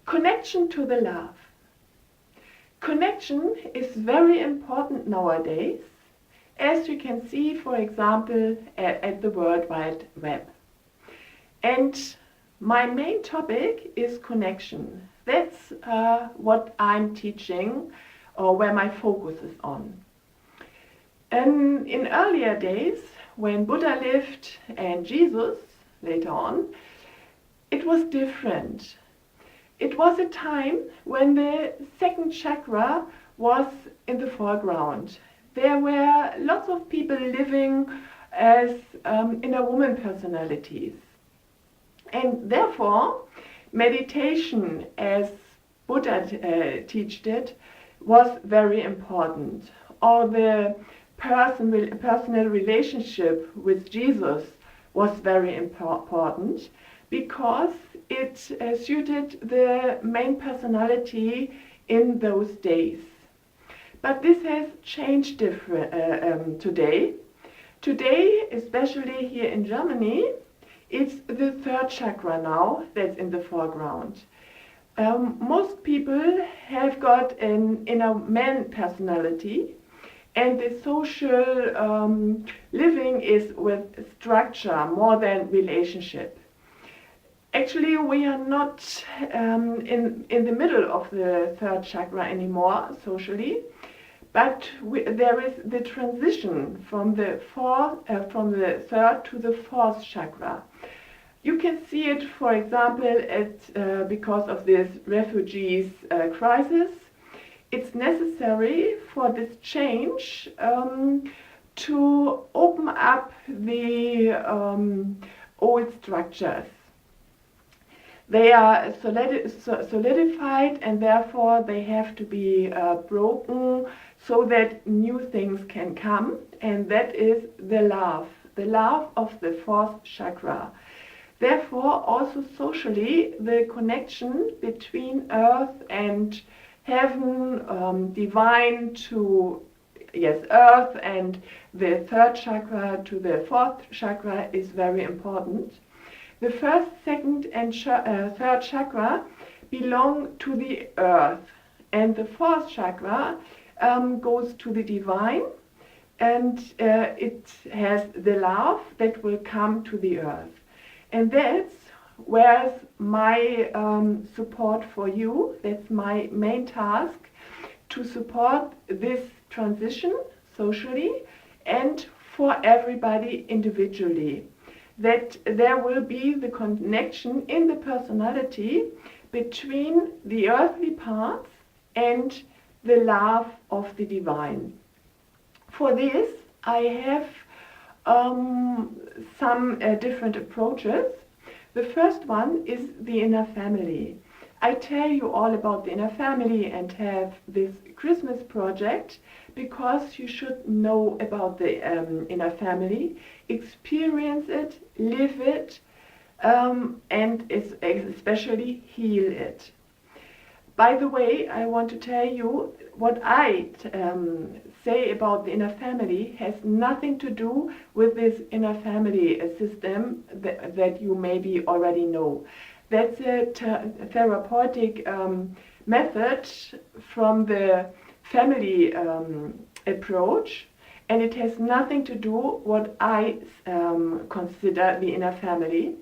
Connection to the love. Connection is very important nowadays, as you can see, for example, at the World Wide Web. And my main topic is connection. That's what I'm teaching, or where my focus is on. And in earlier days, when Buddha lived and Jesus later on, it was different. It was a time when the second chakra was in the foreground. There were lots of people living as inner woman personalities. And therefore, meditation, as Buddha taught it, was very important. Or the personal relationship with Jesus was very important, because it suited the main personality in those days. But this has changed today. Today, especially here in Germany, it's the third chakra now that's in the foreground. Most people have got an inner man personality, and the social living is with structure more than relationship. Actually, we are not in the middle of the third chakra anymore socially, but there is the transition from the third to the fourth chakra. You can see it, for example, because of this refugees crisis. It's necessary for this change to open up the old structures. They are solidified, and therefore they have to be broken so that new things can come, and that is the love of the fourth chakra. Therefore, also socially, the connection between earth and heaven, divine to earth, and the third chakra to the fourth chakra is very important. The first, second, and third chakra belong to the earth, and the fourth chakra goes to the divine, and it has the love that will come to the earth. And that's where's my support for you. That's my main task, to support this transition socially and for everybody individually. That there will be the connection in the personality between the earthly parts and the love of the divine. For this, I have some different approaches. The first one is the inner family. I tell you all about the inner family and have this Christmas project because you should know about the inner family, experience it, live it, and especially heal it. By the way, I want to tell you what I say about the inner family has nothing to do with this inner family system that you maybe already know. That's a therapeutic method from the family approach, and it has nothing to do what I consider the inner family,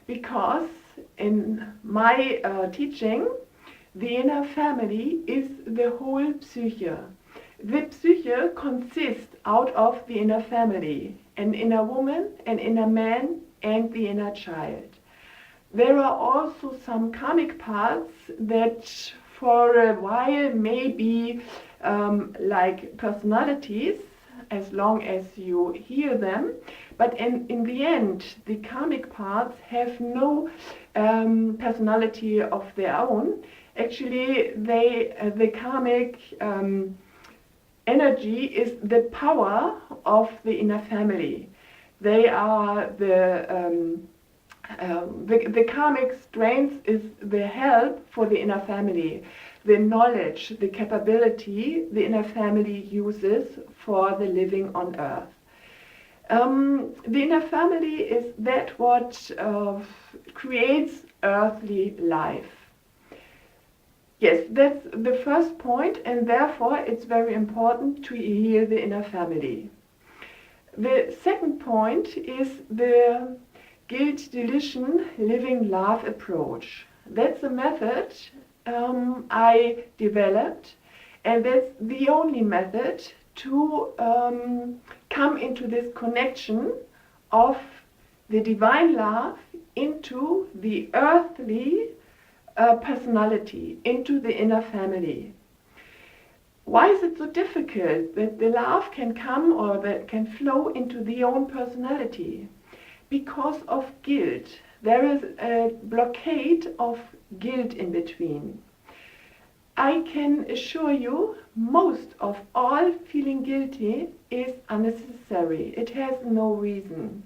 because in my teaching, the inner family is the whole psyche. The psyche consists out of the inner family, an inner woman, an inner man, and the inner child. There are also some karmic parts that for a while may be like personalities, as long as you hear them, but in the end, the karmic parts have no personality of their own. Actually, the karmic energy is the power of the inner family. They are the karmic strength is the help for the inner family, the knowledge, the capability the inner family uses for the living on earth. The inner family is that what creates earthly life. Yes, that's the first point, and therefore it's very important to heal the inner family. The second point is the guilt deletion living love approach. That's a method I developed, and that's the only method to come into this connection of the divine love into the earthly personality, into the inner family. Why is it so difficult that the love can come or that can flow into the own personality? Because of guilt. There is a blockade of guilt in between. I can assure you, most of all feeling guilty is unnecessary. It has no reason.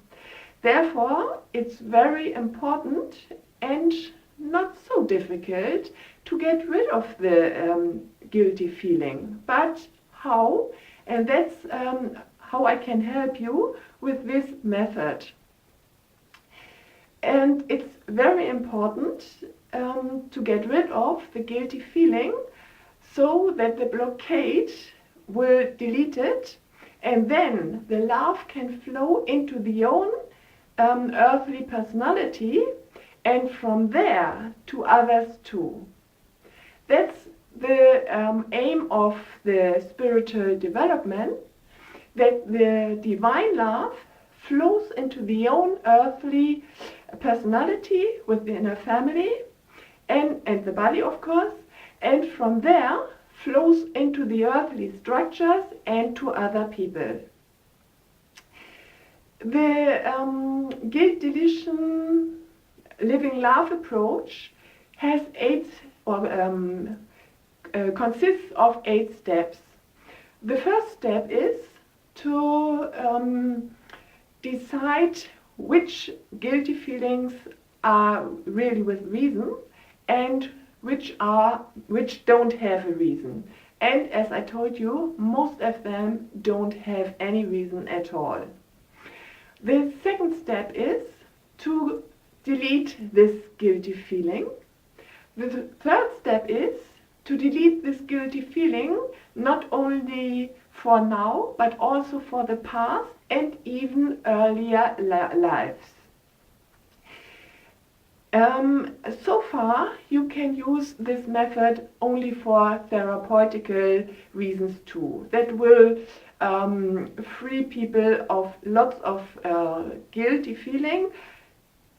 Therefore, it's very important and not so difficult to get rid of the guilty feeling. But how? And that's how I can help you with this method. And it's very important to get rid of the guilty feeling so that the blockade will delete it, and then the love can flow into the own earthly personality, and from there to others too. That's the aim of the spiritual development, that the divine love flows into the own earthly personality with the inner family and the body, of course, and from there flows into the earthly structures and to other people. The guilt deletion living love approach has consists of 8 steps. The first step is to decide which guilty feelings are really with reason and which don't have a reason. And as I told you, most of them don't have any reason at all. The second step is to delete this guilty feeling. The third step is to delete this guilty feeling not only for now, but also for the past and even earlier lives. So far, you can use this method only for therapeutical reasons too. That will free people of lots of guilty feeling,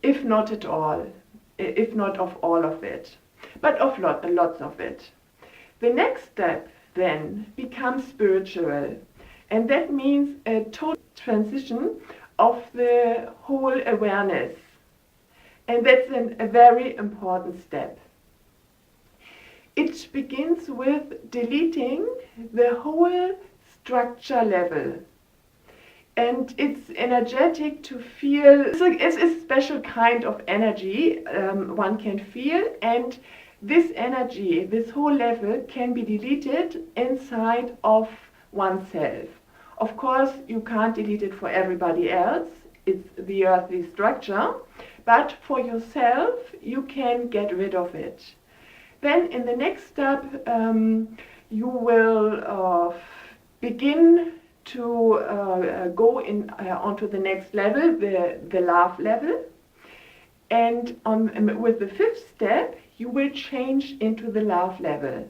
if not at all, if not of all of it, but of lots of it. The next step then becomes spiritual, and that means a total transition of the whole awareness, and that's a very important step. It begins with deleting the whole structure level, and it's energetic to feel. It's a special kind of energy one can feel, and this energy, this whole level, can be deleted inside of oneself. Of course, you can't delete it for everybody else, it's the earthly structure, but for yourself, you can get rid of it. Then in the next step, you will begin to go onto the next level, the love level. And with the 5th step, you will change into the love level.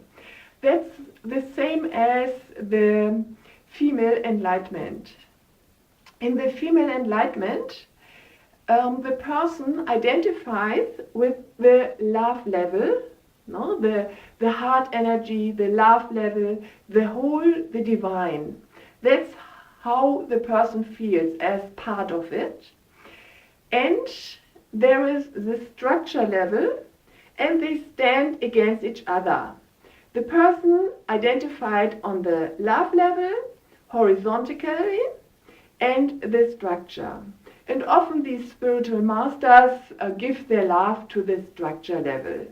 That's the same as the female enlightenment. In the female enlightenment, the person identifies with the love level, no? the heart energy, the love level, the divine. That's how the person feels as part of it. And there is the structure level, and they stand against each other. The person identified on the love level, horizontally, and the structure. And often these spiritual masters give their love to the structure level.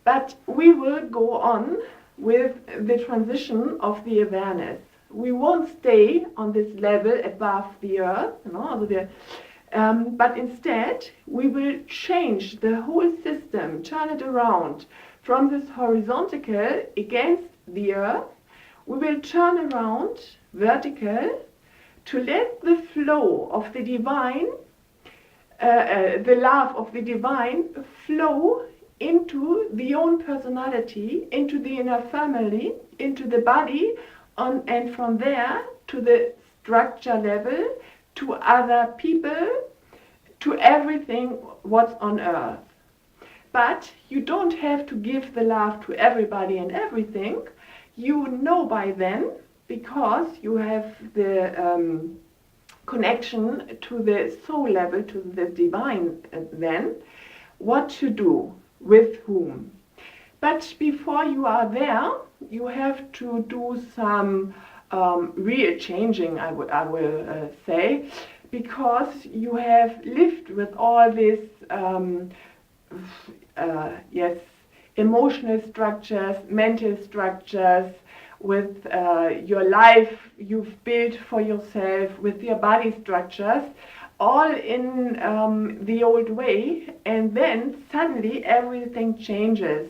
But we will go on with the transition of the awareness. We won't stay on this level above the earth, but instead we will change the whole system, turn it around from this horizontal against the earth, we will turn around vertical to let the flow of the divine, the love of the divine flow into the own personality, into the inner family, into the body, and from there to the structure level, to other people, to everything what's on earth. But you don't have to give the love to everybody and everything. You know by then, because you have the connection to the soul level, to the divine then, what to do, with whom. But before you are there, you have to do some rearranging, I will say, because you have lived with all this emotional structures, mental structures, with your life you've built for yourself, with your body structures, all in the old way, and then suddenly everything changes.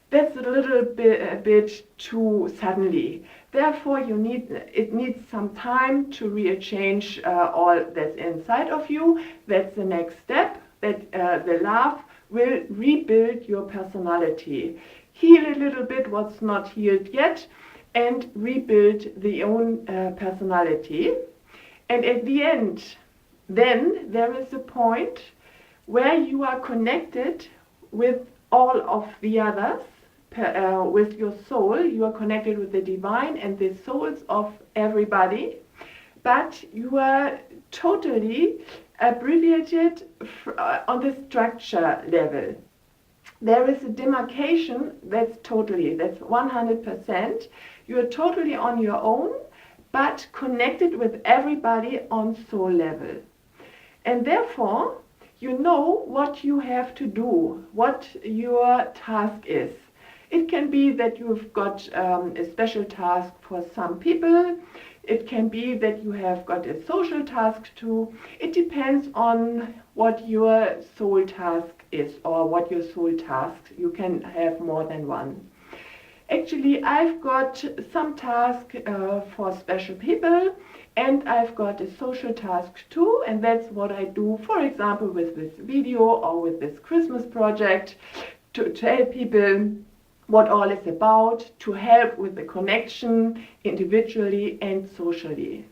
That's a little bit too suddenly. Therefore, it needs some time to rearrange all that's inside of you. That's the next step, that the love will rebuild your personality. Heal a little bit what's not healed yet, and rebuild the own personality. And at the end, then there is a point where you are connected with all of the others, with your soul. You are connected with the divine and the souls of everybody, but you are totally abbreviated on the structure level. There is a demarcation that's 100%. You are totally on your own, but connected with everybody on soul level. And therefore, you know what you have to do, what your task is. It can be that you've got a special task for some people. It can be that you have got a social task too. It depends on what your soul task is, or what your soul tasks. You can have more than one. Actually, I've got some tasks for special people, and I've got a social task too, and that's what I do, for example, with this video or with this Christmas project, to tell people what all is about, to help with the connection individually and socially.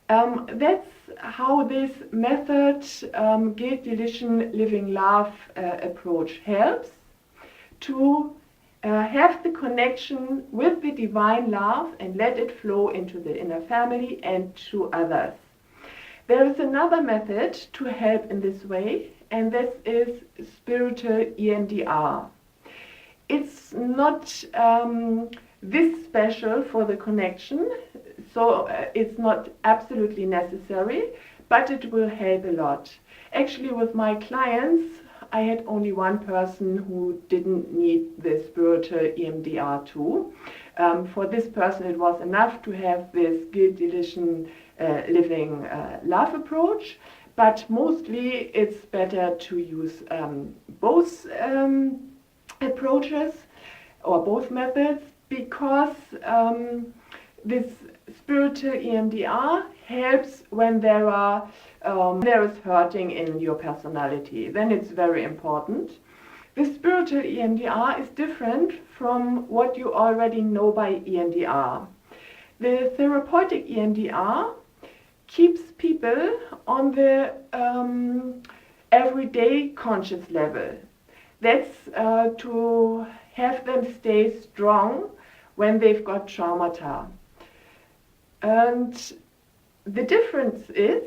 That's how this method, Guild Deletion Living Love approach, helps to have the connection with the divine love and let it flow into the inner family and to others. There is another method to help in this way, and this is spiritual EMDR. It's not this special for the connection, so it's not absolutely necessary, but it will help a lot. Actually, with my clients, I had only one person who didn't need the spiritual EMDR too. For this person, it was enough to have this Guild Deletion Living Love approach, but mostly it's better to use both approaches or both methods, because this spiritual EMDR helps when there is hurting in your personality. Then it's very important. The spiritual EMDR is different from what you already know by EMDR. The therapeutic EMDR keeps people on the everyday conscious level. That's to have them stay strong when they've got traumata. And the difference is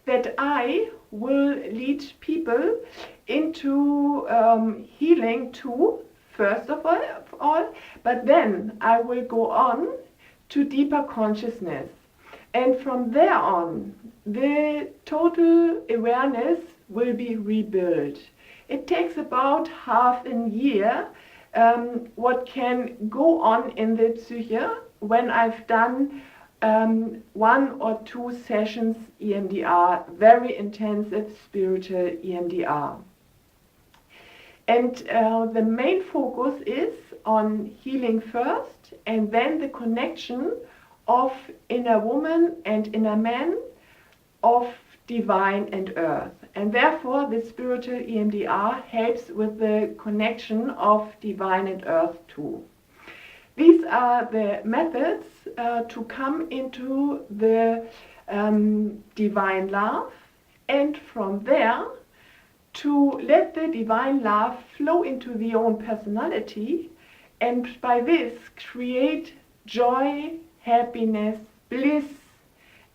that I will lead people into healing too, first of all, but then I will go on to deeper consciousness. And from there on, the total awareness will be rebuilt. It takes about half a year what can go on in the psyche when I've done 1 or 2 sessions EMDR, very intensive spiritual EMDR. And the main focus is on healing first, and then the connection of inner woman and inner man, of divine and earth. And therefore the spiritual EMDR helps with the connection of divine and earth too. These are the methods to come into the divine love, and from there to let the divine love flow into the own personality, and by this create joy, happiness, bliss,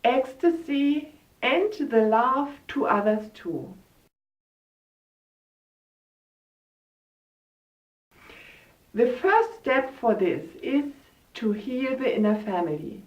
ecstasy, and the love to others too. The first step for this is to heal the inner family.